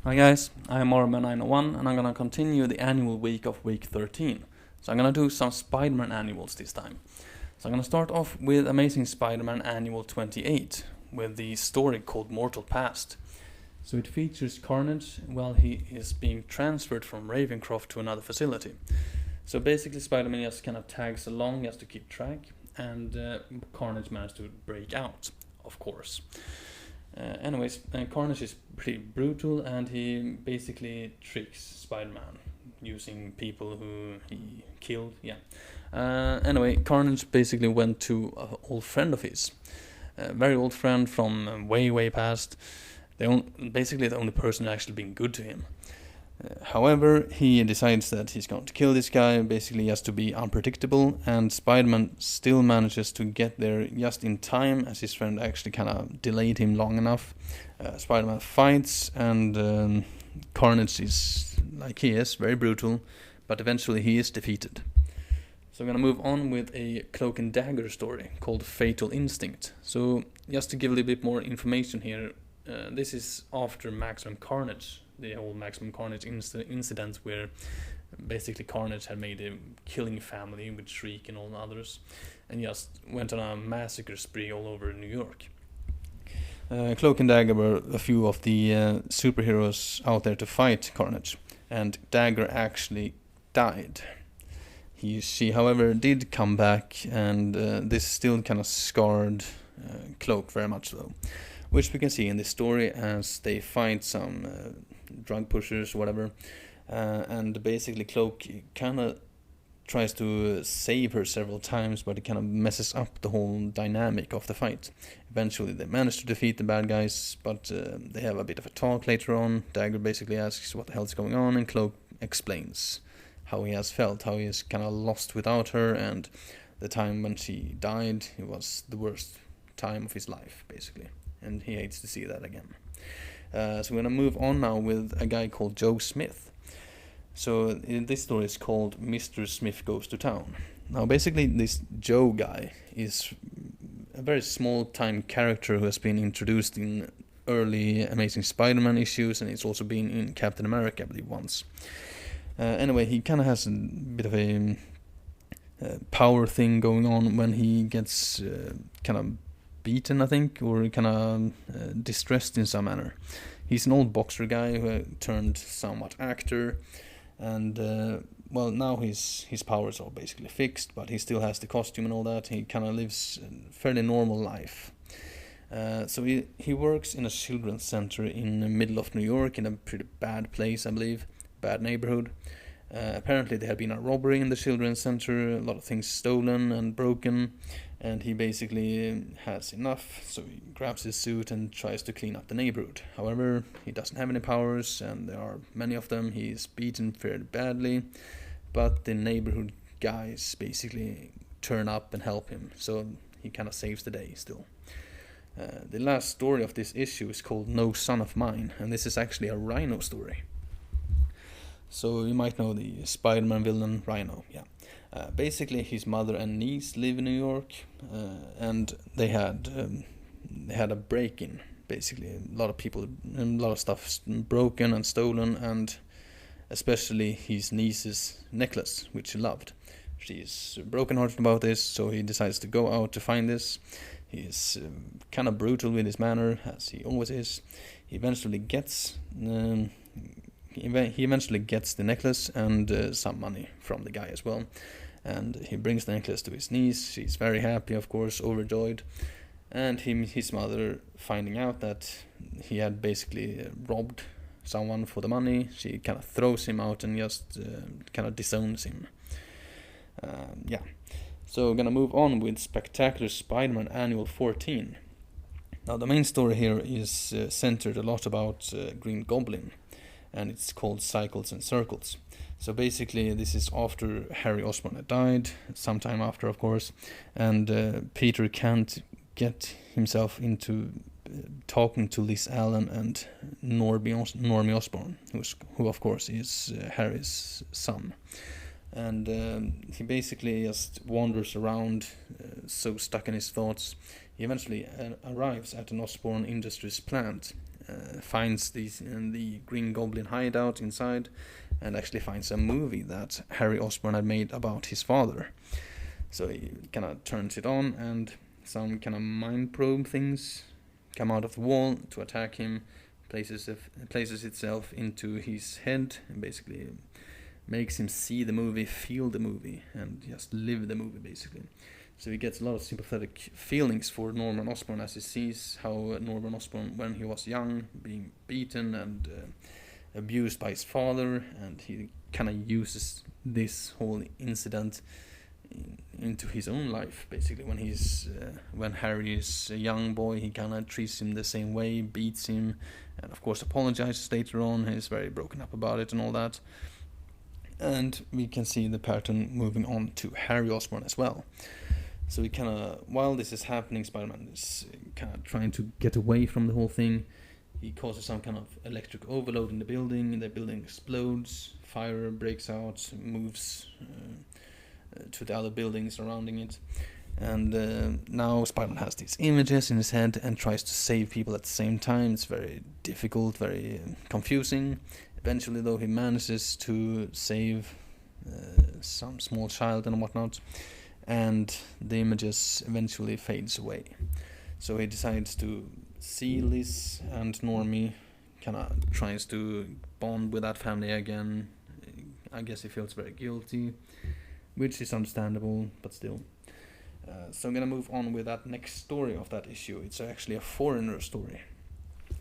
Hi guys, I'm Marvelman901 and I'm gonna continue the annual week of week 13. So I'm gonna do some Spider-Man annuals this time. So I'm gonna start off with Amazing Spider-Man Annual 28 with the story called Mortal Past. So it features Carnage while he is being transferred from Ravencroft to another facility. So basically Spider-Man just kind of tags along just to keep track, and Carnage managed to break out, of course. Carnage is pretty brutal and he basically tricks Spider-Man using people who he killed. Carnage basically went to an old friend of his, a very old friend from way past. Basically the only person who actually been good to him. However, he decides that he's going to kill this guy, basically just to be unpredictable, and Spider-Man still manages to get there just in time, as his friend actually kind of delayed him long enough. Spider-Man fights, and Carnage is, like he is, very brutal, but eventually he is defeated. So I'm going to move on with a Cloak and Dagger story called Fatal Instinct. So just to give a little bit more information here, this is after Maximum Carnage, the whole Maximum Carnage incident where basically Carnage had made a killing family with Shriek and all the others and just went on a massacre spree all over New York. Cloak and Dagger were a few of the superheroes out there to fight Carnage, and Dagger actually died. She, however, did come back, and this still kind of scarred Cloak very much though, which we can see in this story as they fight some drug pushers or whatever, and basically Cloak kind of tries to save her several times, but it kind of messes up the whole dynamic of the fight. Eventually they manage to defeat the bad guys, but they have a bit of a talk later on. Dagger basically asks what the hell's going on, and Cloak explains how he has felt, how he is kind of lost without her, and the time when she died, it was the worst time of his life, basically, and he hates to see that again. So we're going to move on now with a guy called Joe Smith. So this story is called Mr. Smith Goes to Town. Now basically this Joe guy is a very small time character who has been introduced in early Amazing Spider-Man issues, and it's also been in Captain America, I believe, once. He kind of has a bit of a power thing going on when he gets kind of beaten, I think, or kind of distressed in some manner. He's an old boxer guy who turned somewhat actor, and now his powers are basically fixed, but he still has the costume and all that. He kind of lives a fairly normal life. So he works in a children's center in the middle of New York, in a pretty bad place, I believe, bad neighborhood. Apparently there had been a robbery in the children's center, a lot of things stolen and broken, and he basically has enough, so he grabs his suit and tries to clean up the neighborhood. However, he doesn't have any powers, and there are many of them. He's beaten fairly badly, but the neighborhood guys basically turn up and help him, so he kind of saves the day still. The last story of this issue is called No Son of Mine, and this is actually a Rhino story. So you might know the Spider-Man villain Rhino, yeah. Basically, his mother and niece live in New York, and they had a break-in. Basically, a lot of stuff broken and stolen, and especially his niece's necklace, which he loved. She's broken-hearted about this, so he decides to go out to find this. He's kind of brutal with his manner, as he always is. He eventually gets the necklace and some money from the guy as well. And he brings the necklace to his niece. She's very happy, of course, overjoyed. And his mother, finding out that he had basically robbed someone for the money, she kind of throws him out and just kind of disowns him. So we're going to move on with Spectacular Spider-Man Annual 14. Now the main story here is centered a lot about Green Goblin, and it's called Cycles and Circles. So basically this is after Harry Osborn had died, sometime after, of course, and Peter can't get himself into talking to Liz Allen and Normie Osborn, who of course is Harry's son. And he basically just wanders around, so stuck in his thoughts. He eventually arrives at an Osborn Industries plant, finds the Green Goblin hideout inside, and actually finds a movie that Harry Osborn had made about his father. So he kind of turns it on, and some kind of mind probe things come out of the wall to attack him, places itself into his head, and basically makes him see the movie, feel the movie, and just live the movie, basically. So he gets a lot of sympathetic feelings for Norman Osborn as he sees how Norman Osborn, when he was young, being beaten and abused by his father, and he kind of uses this whole incident into his own life, basically. When Harry is a young boy, he kind of treats him the same way, beats him, and of course apologizes later on. He's very broken up about it and all that. And we can see the pattern moving on to Harry Osborn as well. So we kind of, while this is happening, Spider-Man is kind of trying to get away from the whole thing. He causes some kind of electric overload in the building explodes, fire breaks out, moves to the other buildings surrounding it. And now Spider-Man has these images in his head and tries to save people at the same time. It's very difficult, very confusing. Eventually, though, he manages to save some small child and whatnot, and the images eventually fades away. So he decides to see Liz and Normie, kind of tries to bond with that family again. I guess he feels very guilty, which is understandable, but still. So I'm gonna move on with that next story of that issue. It's actually a Foreigner story.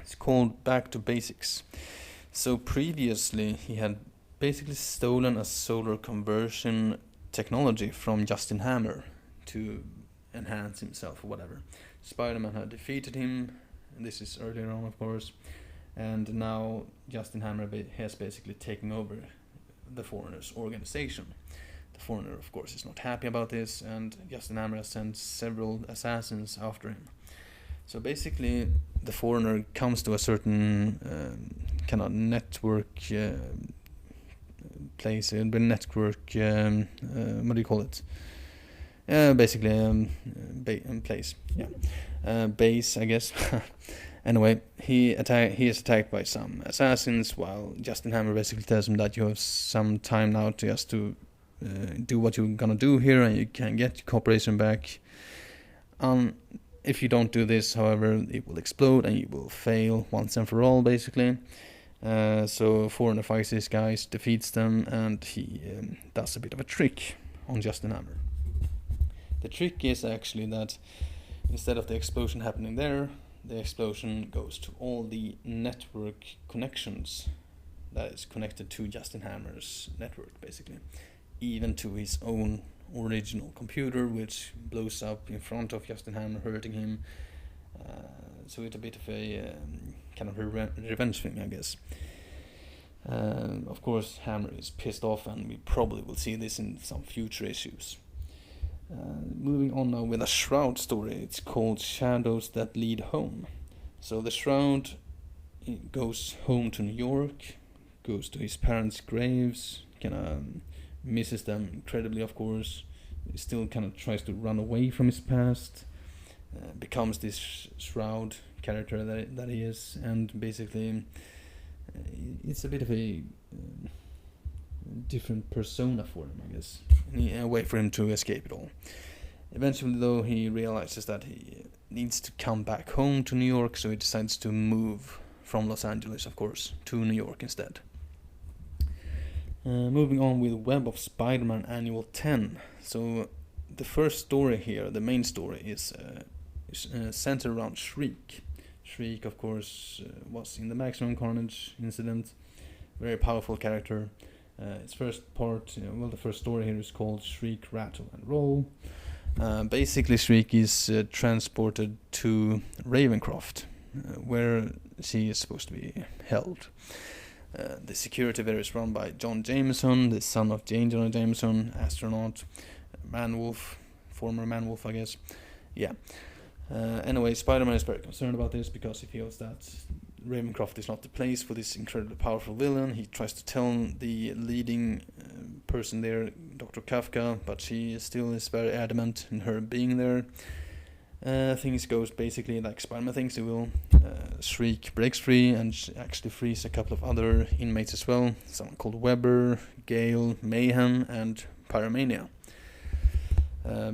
It's called Back to Basics. So previously he had basically stolen a solar conversion technology from Justin Hammer to enhance himself or whatever. Spider-Man had defeated him, and this is earlier on, of course, and now Justin Hammer has basically taken over the Foreigner's organization. The Foreigner, of course, is not happy about this, and Justin Hammer has sent several assassins after him. So basically, the Foreigner comes to a certain kind of network place, network, what do you call it? Basically, place, yeah, base, I guess. Anyway, he is attacked by some assassins, while Justin Hammer basically tells him that you have some time now to just to do what you're gonna do here, and you can get your corporation back. If you don't do this, however, it will explode and you will fail once and for all, basically. So Foreigner fights these guys, defeats them, and he does a bit of a trick on Justin Hammer. The trick is actually that instead of the explosion happening there, the explosion goes to all the network connections that is connected to Justin Hammer's network, basically. Even to his own original computer, which blows up in front of Justin Hammer, hurting him. So it's a bit of a kind of revenge thing, I guess. Of course, Hammer is pissed off, and we probably will see this in some future issues. Moving on now with a Shroud story. It's called Shadows That Lead Home. So the Shroud goes home to New York, goes to his parents' graves, kind of misses them incredibly, of course. He still kind of tries to run away from his past, becomes this Shroud character that he is, and basically it's a bit of a different persona for him, I guess, a way for him to escape it all. Eventually, though, he realizes that he needs to come back home to New York, so he decides to move from Los Angeles, of course, to New York instead. Moving on with Web of Spider-Man Annual 10. So the first story here, the main story, is centered around Shriek. Shriek, of course, was in the Maximum Carnage incident. Very powerful character. Its first part, the first story here is called Shriek, Rattle and Roll. Basically, Shriek is transported to Ravencroft, where she is supposed to be held. The security there is run by John Jameson, the son of Jane Jonah Jameson, astronaut, Man-Wolf, former Man-Wolf, I guess. Yeah. Anyway, Spider-Man is very concerned about this because he feels that Ravencroft is not the place for this incredibly powerful villain. He tries to tell the leading person there, Dr. Kafka, but she still is very adamant in her being there. Things goes basically like Spider-Man thinks it will. Shriek breaks free and actually frees a couple of other inmates as well. Someone called Weber, Gale, Mayhem, and Pyromania.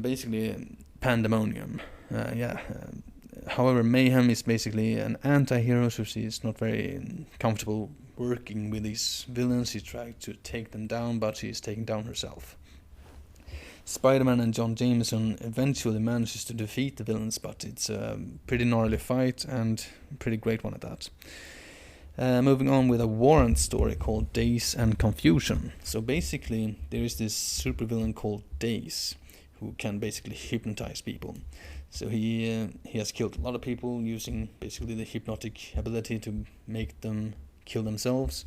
Basically, pandemonium. However, Mayhem is basically an anti-hero, so she's not very comfortable working with these villains. She tried to take them down, but she's taken down herself. Spider-Man and John Jameson eventually manages to defeat the villains, but it's a pretty gnarly fight and a pretty great one at that. Moving on with a Warrant story called Days and Confusion. So basically, there is this supervillain called Days, who can basically hypnotize people. So he has killed a lot of people using basically the hypnotic ability to make them kill themselves.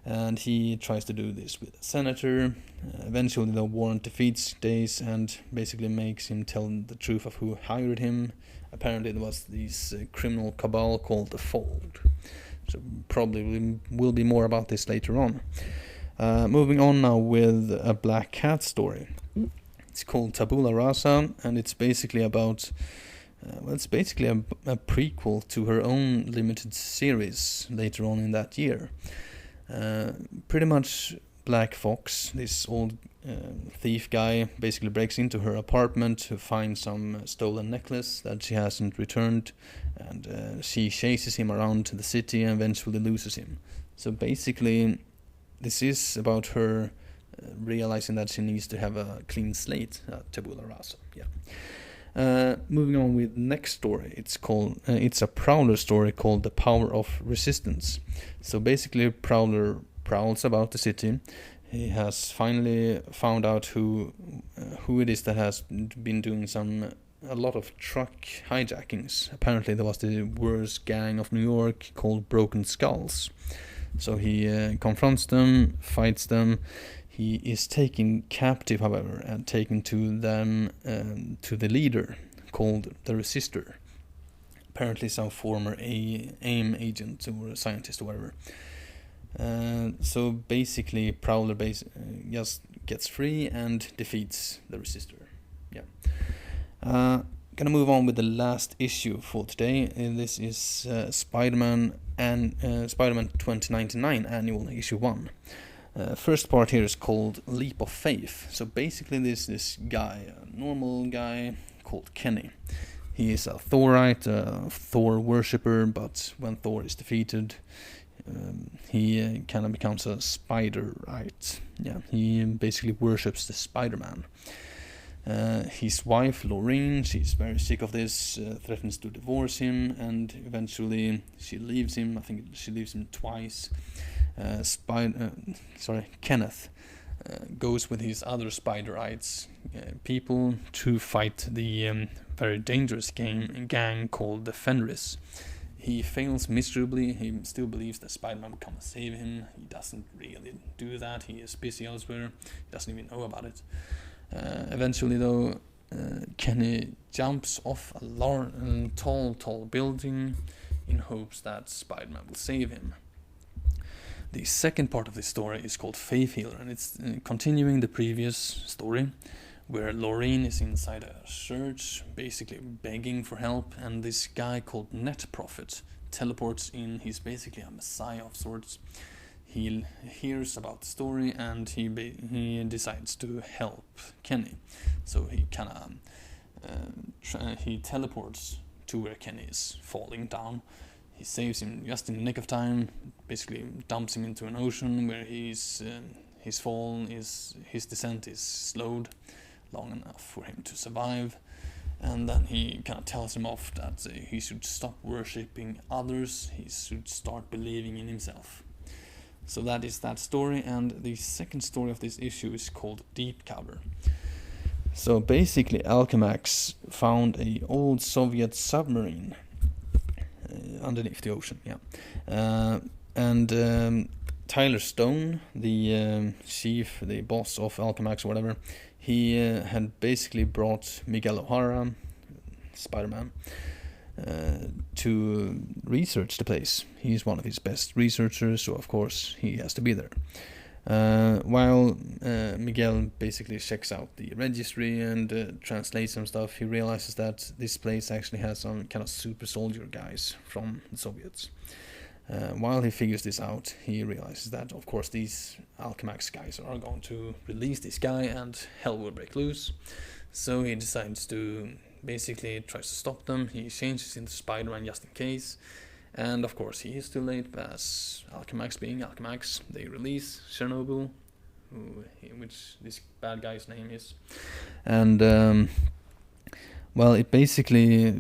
And he tries to do this with a senator. Eventually the Warrant defeats Days and basically makes him tell the truth of who hired him. Apparently it was this criminal cabal called the Fold. So probably will be more about this later on. Moving on now with a Black Cat story. It's called Tabula Rasa, and it's basically about it's basically a prequel to her own limited series later on in that year. Pretty much Black Fox, this old thief guy, basically breaks into her apartment to find some stolen necklace that she hasn't returned, and she chases him around the city and eventually loses him. So basically, this is about her realizing that she needs to have a clean slate at Tabula Rasa. Moving on with next story, it's a Prowler story called The Power of Resistance. So basically, Prowler prowls about the city. He has finally found out who it is that has been doing a lot of truck hijackings. Apparently, there was the worst gang of New York called Broken Skulls. So he confronts them, fights them. He is taken captive, however, and taken to them to the leader called the Resister. Apparently, some former AIM agent or scientist or whatever. So basically, Prowler just gets free and defeats the Resister. Gonna move on with the last issue for today. This is Spider-Man and Spider-Man 2099 Annual Issue 1. First part here is called Leap of Faith. So basically this guy, a normal guy called Kenny. He is a Thorite, a Thor worshipper, but when Thor is defeated, he kind of becomes a Spiderite. He basically worships the Spider-Man. His wife, Lorraine, she's very sick of this, threatens to divorce him, and eventually she leaves him. I think she leaves him twice. Kenneth goes with his other Spiderites people to fight the very dangerous gang called the Fenris. He fails miserably. He still believes that Spider-Man will come and save him. He doesn't really do that. He is busy elsewhere. He doesn't even know about it. Eventually, though, Kenny jumps off a tall building in hopes that Spider-Man will save him. The second part of this story is called Faith Healer, and it's continuing the previous story, where Lorraine is inside a church, basically begging for help, and this guy called Net Prophet teleports in. He's basically a messiah of sorts. He hears about the story and he decides to help Kenny. So he kind of he teleports to where Kenny is falling down. He saves him just in the nick of time. Basically, dumps him into an ocean where his descent is slowed long enough for him to survive. And then he kind of tells him off that he should stop worshipping others. He should start believing in himself. So that is that story, and the second story of this issue is called Deep Cover. So basically, Alchemax found a old Soviet submarine underneath the ocean, and Tyler Stone, the chief, the boss of Alchemax or whatever, he had basically brought Miguel O'Hara, Spider-Man, to research the place. He's one of his best researchers, so of course he has to be there. While Miguel basically checks out the registry and translates some stuff, he realizes that this place actually has some kind of super soldier guys from the Soviets. While he figures this out, he realizes that, of course, these Alchemax guys are going to release this guy and hell will break loose. So he decides to basically tries to stop them. He changes into Spider-Man just in case. And of course, he is too late, as Alchemax being Alchemax, they release Chernobyl, which this bad guy's name is. And well, it basically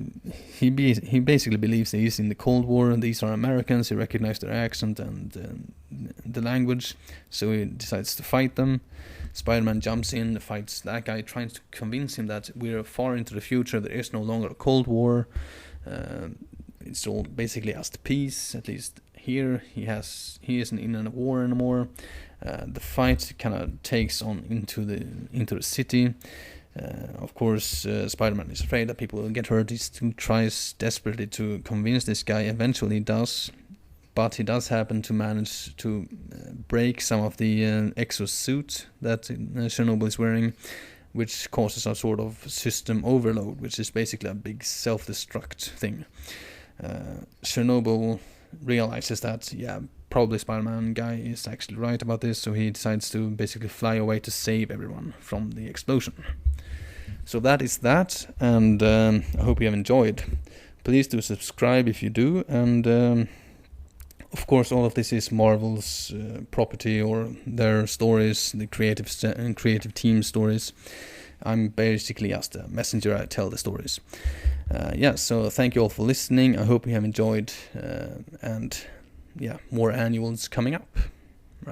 he basically believes that he's in the Cold War and these are Americans. He recognizes their accent and the language, so he decides to fight them. Spider-Man jumps in, fights that guy, trying to convince him that we're far into the future. There is no longer a Cold War. It's all basically just peace. At least here, he isn't in a war anymore. The fight kind of takes on into the city. Of course, Spider-Man is afraid that people will get hurt. He tries desperately to convince this guy. Eventually, he does, but he does happen to manage to break some of the exosuit that Chernobyl is wearing, which causes a sort of system overload, which is basically a big self-destruct thing. Chernobyl realizes that, probably Spider-Man guy is actually right about this, so he decides to basically fly away to save everyone from the explosion. So that is that, and I hope you have enjoyed. Please do subscribe if you do, and of course all of this is Marvel's property, or their stories, the creative team stories. I'm basically just a messenger. I tell the stories. So thank you all for listening. I hope you have enjoyed, and more annuals coming up.